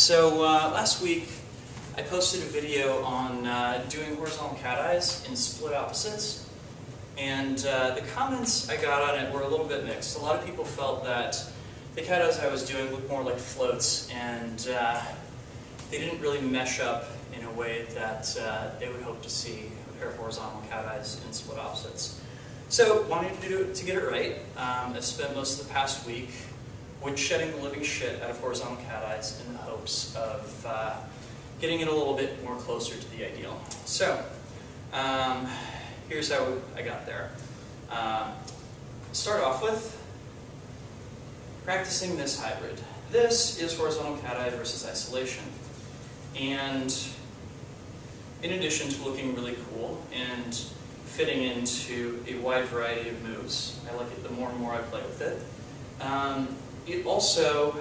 Last week I posted a video on doing horizontal cateyes in split opposites, and the comments I got on it were a little bit mixed. A lot of people felt that the cateyes I was doing looked more like floats, and they didn't really mesh up in a way that they would hope to see a pair of horizontal cateyes in split opposites. So, wanting to get it right, I've spent most of the past week woodshedding the living shit out of horizontal cateyes in the hopes of getting it a little bit more closer to the ideal. So, here's how I got there. Start off with practicing this hybrid. This is horizontal cateye versus isolation. And in addition to looking really cool and fitting into a wide variety of moves, I like it the more and more I play with it. It also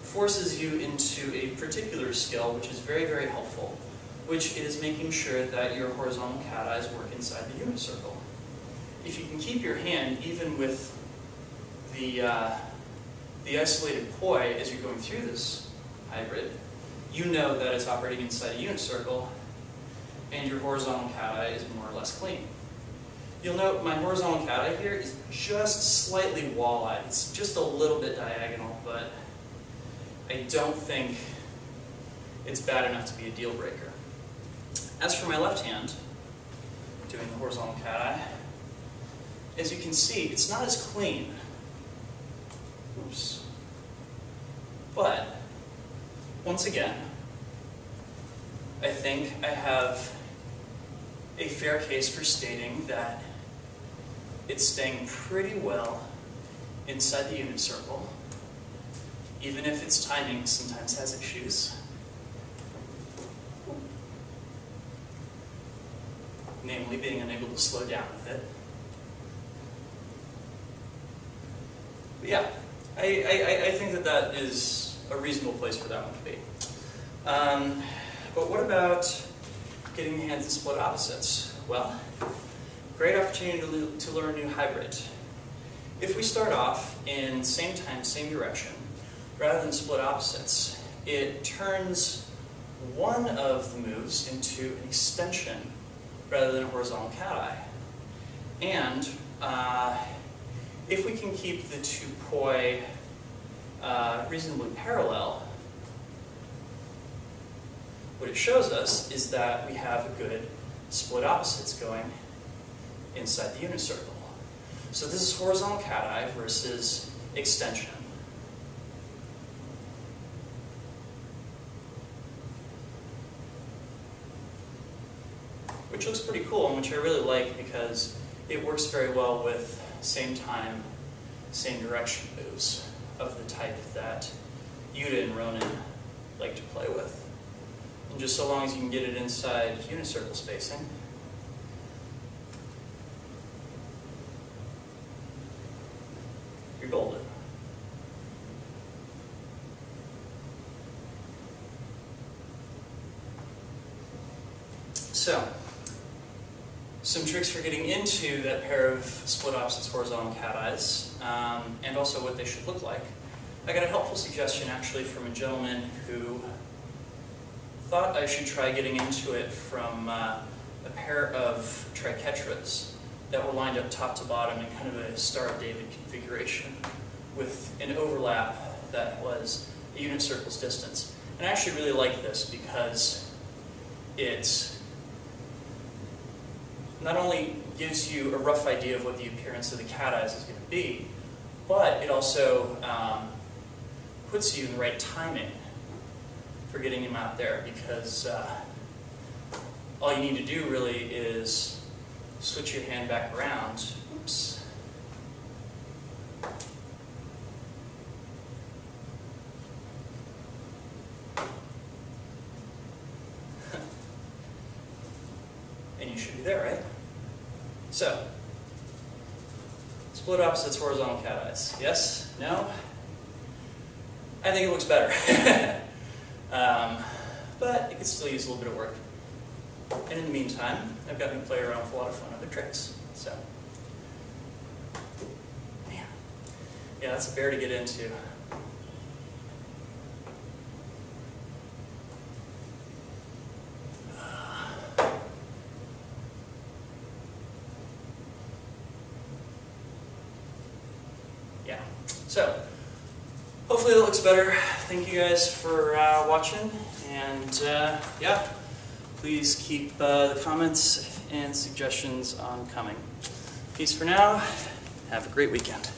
forces you into a particular skill which is very, very helpful, which is making sure that your horizontal cateyes work inside the unit circle. If you can keep your hand even with the isolated poi as you're going through this hybrid, you know that it's operating inside a unit circle and your horizontal cateye is more or less clean. You'll note my horizontal cateye here is just slightly wall-eyed. It's just a little bit diagonal, but I don't think it's bad enough to be a deal breaker. As for my left hand, doing the horizontal cateye, as you can see, it's not as clean. Oops. But, once again, I think I have a fair case for stating that it's staying pretty well inside the unit circle, even if its timing sometimes has issues. Namely, being unable to slow down with it. But yeah, I think that that is a reasonable place for that one to be. But what about getting the hands in split opposites? Well, great opportunity to learn a new hybrid. If we start off in same time, same direction, rather than split opposites, it turns one of the moves into an extension rather than a horizontal cateye. And if we can keep the two poi reasonably parallel, what it shows us is that we have a good split opposites going inside the unit circle. So this is horizontal cateye versus extension. Which looks pretty cool and which I really like because it works very well with same time, same direction moves of the type that Yuta and Ronin like to play with. And just so long as you can get it inside unit circle spacing, you're golden. So, some tricks for getting into that pair of split opposites horizontal cateyes, and also what they should look like. I got a helpful suggestion actually from a gentleman who thought I should try getting into it from a pair of triquetras that were lined up top to bottom in kind of a Star of David configuration with an overlap that was a unit circle's distance. And I actually really like this because it not only gives you a rough idea of what the appearance of the cateyes is going to be, but it also puts you in the right timing for getting him out there, because all you need to do really is switch your hand back around. Oops. And you should be there, right? So, split opposites horizontal cateyes. Yes? No? I think it looks better. But it could still use a little bit of work. And in the meantime, I've gotten to play around with a lot of fun other tricks. So, man. Yeah, that's a bear to get into. So, hopefully that looks better. Thank you guys for watching, and yeah, please keep the comments and suggestions on coming. Peace for now. Have a great weekend.